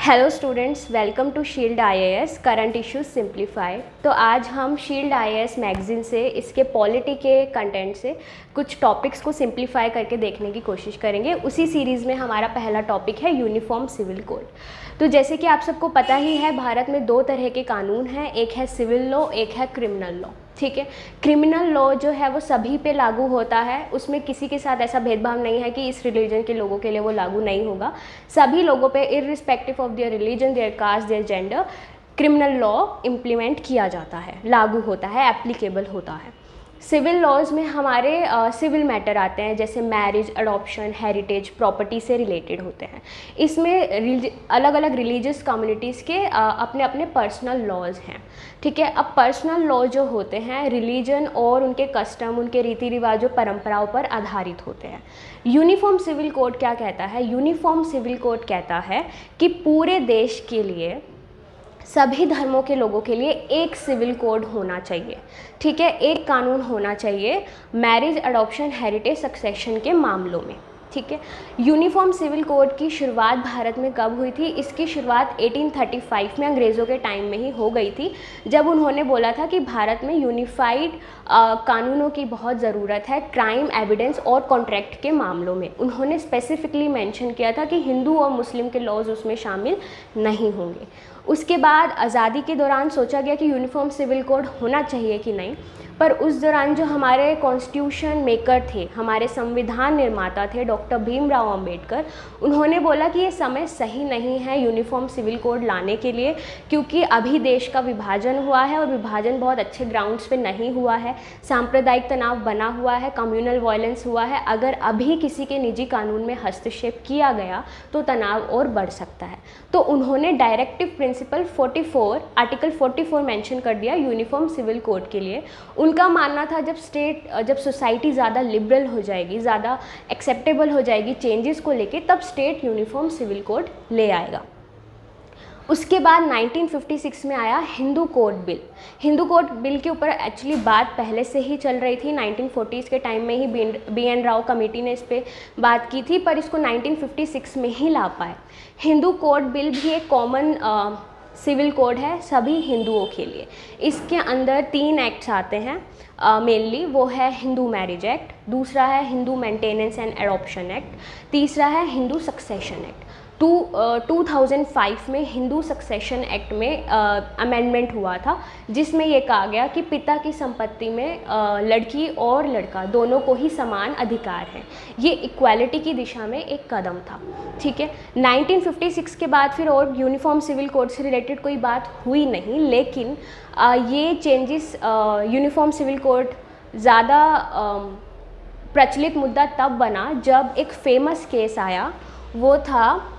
Hello students, welcome to Shield IAS current issues simplified. तो आज हम शील्ड आईएएस मैगज़ीन से इसके पॉलिटी के कंटेंट से कुछ टॉपिक्स को सिंप्लीफाई करके देखने की कोशिश करेंगे। उसी सीरीज़ में हमारा पहला टॉपिक है यूनिफॉर्म सिविल कोड। तो जैसे कि आप सबको पता ही है, भारत में दो तरह के कानून हैं, एक है सिविल लॉ, एक है क्रिमिनल लॉ। ठीक है, क्रिमिनल लॉ जो है वो सभी पे लागू होता है, उसमें किसी के साथ ऐसा भेदभाव नहीं है कि इस रिलीजन के लोगों के लिए वो लागू नहीं होगा। सभी लोगों पे irrespective of their religion, their caste, their gender, criminal law implement किया जाता है, लागू होता है, एप्लीकेबल होता है। सिविल लॉज में हमारे सिविल मैटर आते हैं, जैसे मैरिज, अडॉप्शन, हेरिटेज, प्रॉपर्टी से रिलेटेड होते हैं। इसमें अलग अलग रिलीजियस कम्युनिटीज़ के अपने अपने पर्सनल लॉज हैं। ठीक है, अब पर्सनल लॉ जो होते हैं रिलीजन और उनके कस्टम, उनके रीति रिवाजों, परंपराओं पर आधारित होते हैं। यूनिफॉर्म सिविल कोड क्या कहता है? यूनिफॉर्म सिविल कोड कहता है कि पूरे देश के लिए, सभी धर्मों के लोगों के लिए एक सिविल कोड होना चाहिए। ठीक है, एक कानून होना चाहिए मैरिज, अडॉप्शन, हेरिटेज, सक्सेशन के मामलों में। ठीक है, यूनिफॉर्म सिविल कोड की शुरुआत भारत में कब हुई थी? इसकी शुरुआत 1835 में अंग्रेज़ों के टाइम में ही हो गई थी, जब उन्होंने बोला था कि भारत में यूनिफाइड कानूनों की बहुत ज़रूरत है क्राइम, एविडेंस और कॉन्ट्रैक्ट के मामलों में। उन्होंने स्पेसिफिकली मेंशन किया था कि हिंदू और मुस्लिम के लॉज उसमें शामिल नहीं होंगे। उसके बाद आज़ादी के दौरान सोचा गया कि यूनिफॉर्म सिविल कोड होना चाहिए कि नहीं, पर उस दौरान जो हमारे कॉन्स्टिट्यूशन मेकर थे, हमारे संविधान निर्माता थे डॉक्टर भीमराव अंबेडकर, उन्होंने बोला कि ये समय सही नहीं है यूनिफॉर्म सिविल कोड लाने के लिए, क्योंकि अभी देश का विभाजन हुआ है और विभाजन बहुत अच्छे ग्राउंड्स पे नहीं हुआ है, सांप्रदायिक तनाव बना हुआ है, कम्युनल वायलेंस हुआ है। अगर अभी किसी के निजी कानून में हस्तक्षेप किया गया तो तनाव और बढ़ सकता है। तो उन्होंने डायरेक्टिव प्रिंसिपल 44 आर्टिकल 44 मेंशन कर दिया यूनिफॉर्म सिविल कोड के लिए। उनका मानना था जब सोसाइटी ज़्यादा लिबरल हो जाएगी, ज़्यादा एक्सेप्टेबल हो जाएगी चेंजेस को लेके, तब स्टेट यूनिफॉर्म सिविल कोड ले आएगा। उसके बाद 1956 में आया Hindu code bill. Hindu code bill के ऊपर एक्चुअली बात पहले से ही चल रही थी, 1940s के टाइम में ही बी.एन. राव कमेटी ने इस पर बात की थी, पर इसको 1956 में ही ला पाए। हिंदू कोड बिल भी एक कॉमन सिविल कोड है सभी हिंदुओं के लिए। इसके अंदर 3 एक्ट्स आते हैं मेनली, वो है हिंदू मैरिज एक्ट, दूसरा है Hindu maintenance and adoption act, तीसरा है हिंदू सक्सेशन एक्ट। 2005 में हिंदू सक्सेशन एक्ट में अमेंडमेंट हुआ था, जिसमें ये कहा गया कि पिता की संपत्ति में लड़की और लड़का दोनों को ही समान अधिकार है। ये इक्वालिटी की दिशा में एक कदम था। ठीक है, 1956 के बाद फिर और यूनिफॉर्म सिविल कोड से रिलेटेड कोई बात हुई नहीं, लेकिन ये चेंजेस यूनिफॉर्म सिविल कोड ज़्यादा प्रचलित मुद्दा तब बना जब एक फेमस केस आया, वो था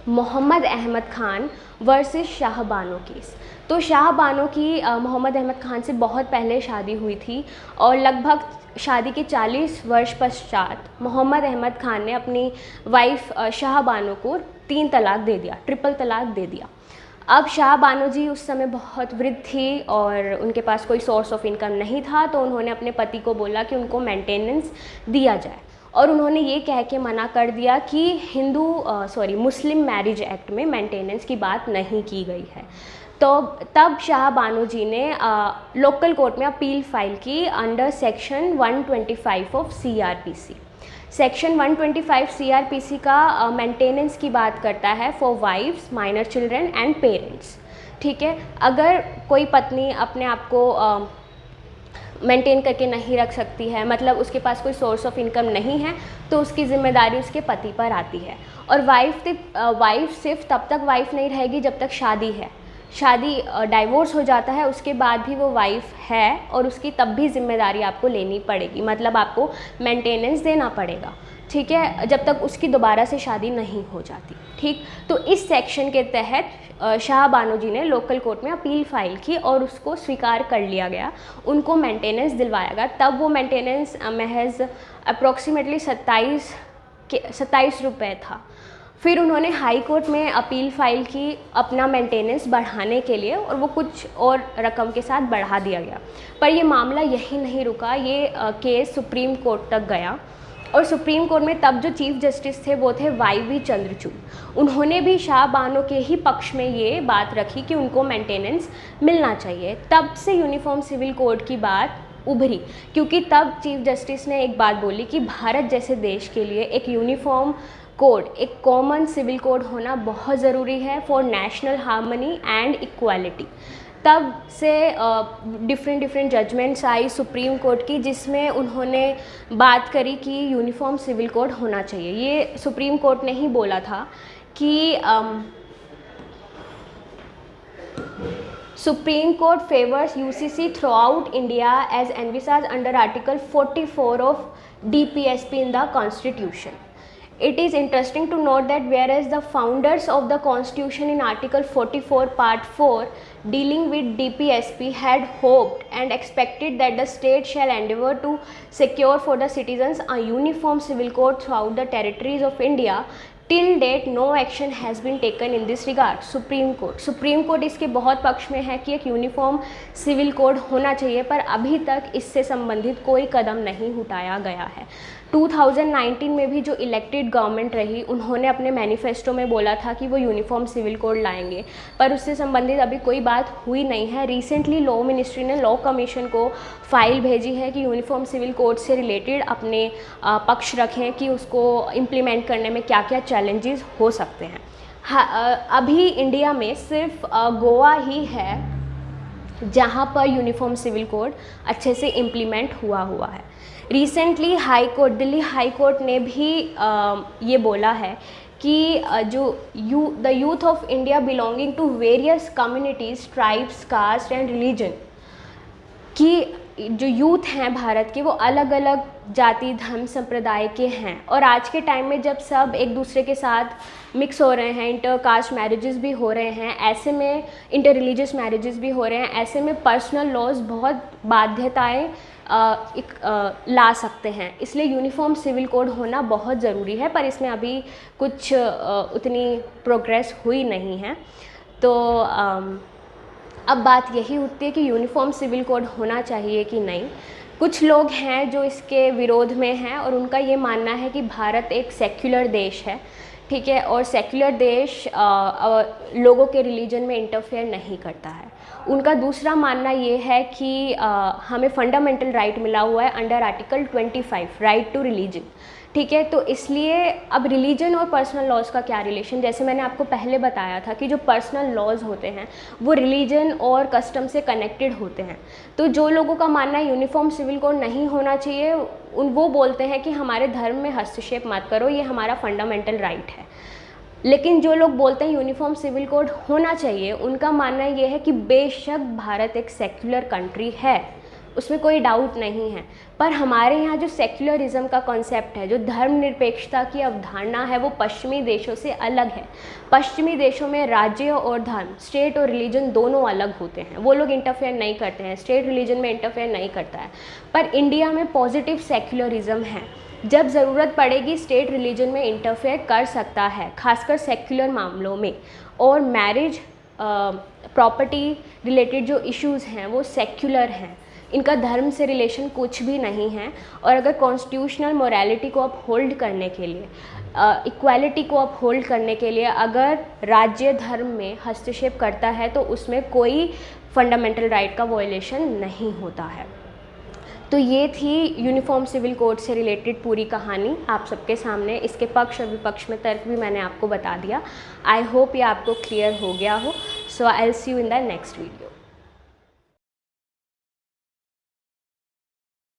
मोहम्मद अहमद खान वर्सेस शाह बानो केस। तो शाह बानो की मोहम्मद अहमद खान से बहुत पहले शादी हुई थी और लगभग शादी के 40 वर्ष पश्चात मोहम्मद अहमद खान ने अपनी वाइफ शाह बानो को 3 तलाक दे दिया, ट्रिपल तलाक दे दिया। अब शाह बानो जी उस समय बहुत वृद्ध थी और उनके पास कोई सोर्स ऑफ इनकम नहीं था, तो उन्होंने अपने पति को बोला कि उनको मेंटेनेंस दिया जाए, और उन्होंने ये कह के मना कर दिया कि मुस्लिम मैरिज एक्ट में मेंटेनेंस की बात नहीं की गई है। तो तब शाह बानो जी ने लोकल कोर्ट में अपील फाइल की under section 125 of CRPC। Section 125 CRPC का मेंटेनेंस की बात करता है for wifes, minor children and parents. ठीक है, अगर कोई पत्नी अपने आप को मेंटेन करके नहीं रख सकती है, मतलब उसके पास कोई सोर्स ऑफ इनकम नहीं है, तो उसकी जिम्मेदारी उसके पति पर आती है। और वाइफ सिर्फ तब तक वाइफ नहीं रहेगी जब तक शादी है। शादी डाइवोर्स हो जाता है, उसके बाद भी वो वाइफ है और उसकी तब भी जिम्मेदारी आपको लेनी पड़ेगी, मतलब आपको मेंटेनेंस देना पड़ेगा। ठीक है, जब तक उसकी दोबारा से शादी नहीं हो जाती। ठीक, तो इस सेक्शन के तहत शाह बानो जी ने लोकल कोर्ट में अपील फाइल की और उसको स्वीकार कर लिया गया, उनको मेंटेनेंस दिलवाया गया। तब वो मेंटेनेंस महज अप्रॉक्सीमेटली 27 रुपये था। फिर उन्होंने हाई कोर्ट में अपील फाइल की अपना मेंटेनेंस बढ़ाने के लिए, और वो कुछ और रकम के साथ बढ़ा दिया गया। पर ये मामला यही नहीं रुका, ये केस सुप्रीम कोर्ट तक गया और सुप्रीम कोर्ट में तब जो चीफ जस्टिस थे वो थे वाई चंद्रचूड़। उन्होंने भी शाह बानो के ही पक्ष में ये बात रखी कि उनको मेंटेनेंस मिलना चाहिए। तब से यूनिफॉर्म सिविल कोड की बात उभरी, क्योंकि तब चीफ जस्टिस ने एक बात बोली कि भारत जैसे देश के लिए एक यूनिफॉर्म कोड, एक कॉमन सिविल कोड होना बहुत ज़रूरी है for national harmony and equality. तब से डिफरेंट जजमेंट्स आई सुप्रीम कोर्ट की, जिसमें उन्होंने बात करी कि यूनिफॉर्म सिविल कोड होना चाहिए। ये सुप्रीम कोर्ट ने ही बोला था कि Supreme Court favors UCC throughout India as envisaged under Article 44 of DPSP in the Constitution. It is interesting to note that whereas the founders of the Constitution in Article 44 Part 4 dealing with DPSP had hoped and expected that the state shall endeavour to secure for the citizens a uniform civil code throughout the territories of India, till date no action has been taken in this regard. Supreme court इसके बहुत पक्ष में है कि एक uniform civil code होना चाहिए, पर अभी तक इससे संबंधित कोई कदम नहीं उठाया गया है। 2019 में भी जो इलेक्टेड गवर्नमेंट रही, उन्होंने अपने मैनिफेस्टो में बोला था कि वो यूनिफॉर्म सिविल कोड लाएंगे, पर उससे संबंधित अभी कोई बात हुई नहीं है। रिसेंटली लॉ मिनिस्ट्री ने लॉ कमीशन को फाइल भेजी है कि यूनिफॉर्म सिविल कोड से रिलेटेड अपने पक्ष रखें कि उसको इम्प्लीमेंट करने में क्या क्या चैलेंजेस हो सकते हैं। अभी इंडिया में सिर्फ गोवा ही है जहाँ पर यूनिफॉर्म सिविल कोड अच्छे से इम्प्लीमेंट हुआ है। रिसेंटली दिल्ली हाई कोर्ट ने भी ये बोला है कि the youth of India belonging to various communities, tribes, caste and religion की जो यूथ हैं भारत के, वो अलग अलग जाति, धर्म, संप्रदाय के हैं। और आज के टाइम में जब सब एक दूसरे के साथ मिक्स हो रहे हैं, इंटर कास्ट मैरिजेस भी हो रहे हैं, ऐसे में इंटर रिलीजियस मैरिजेस भी हो रहे हैं, ऐसे में पर्सनल लॉज बहुत बाध्यताएं ला सकते हैं। इसलिए यूनिफॉर्म सिविल कोड होना बहुत ज़रूरी है, पर इसमें अभी कुछ उतनी प्रोग्रेस हुई नहीं है। तो अब बात यही उठती है कि यूनिफॉर्म सिविल कोड होना चाहिए कि नहीं। कुछ लोग हैं जो इसके विरोध में हैं और उनका ये मानना है कि भारत एक सेक्युलर देश है, ठीक है, और सेक्युलर देश लोगों के रिलीजन में इंटरफेयर नहीं करता है। उनका दूसरा मानना ये है कि हमें फंडामेंटल राइट मिला हुआ है under article 25, right to religion, ठीक है। तो इसलिए अब रिलीजन और पर्सनल लॉज का क्या रिलेशन, जैसे मैंने आपको पहले बताया था कि जो पर्सनल लॉज होते हैं वो रिलीजन और कस्टम से कनेक्टेड होते हैं। तो जो लोगों का मानना है यूनिफॉर्म सिविल कोड नहीं होना चाहिए, वो बोलते हैं कि हमारे धर्म में हस्तक्षेप मत करो, ये हमारा फंडामेंटल राइट है। लेकिन जो लोग बोलते हैं यूनिफॉर्म सिविल कोड होना चाहिए, उनका मानना ये है कि बेशक भारत एक सेक्युलर कंट्री है, उसमें कोई डाउट नहीं है, पर हमारे यहाँ जो सेक्युलरिज्म का कॉन्सेप्ट है, जो धर्मनिरपेक्षता की अवधारणा है, वो पश्चिमी देशों से अलग है। पश्चिमी देशों में राज्य और धर्म, स्टेट और रिलीजन दोनों अलग होते हैं, वो लोग इंटरफेयर नहीं करते हैं, स्टेट रिलीजन में इंटरफेयर नहीं करता है। पर इंडिया में पॉजिटिव सेक्युलरिज्म है, जब ज़रूरत पड़ेगी स्टेट रिलीजन में इंटरफेयर कर सकता है, खासकर सेक्युलर मामलों में। और मैरिज, प्रॉपर्टी रिलेटेड जो इश्यूज़ हैं वो सेक्युलर हैं, इनका धर्म से रिलेशन कुछ भी नहीं है। और अगर कॉन्स्टिट्यूशनल मोरालिटी को अपहोल्ड करने के लिए, इक्वालिटी को अपहोल्ड करने के लिए अगर राज्य धर्म में हस्तक्षेप करता है तो उसमें कोई फंडामेंटल राइट का वायलेशन नहीं होता है। तो ये थी यूनिफॉर्म सिविल कोड से रिलेटेड पूरी कहानी आप सबके सामने। इसके पक्ष और विपक्ष में तर्क भी मैंने आपको बता दिया। आई होप ये आपको क्लियर हो गया हो। So I will see you in the next video.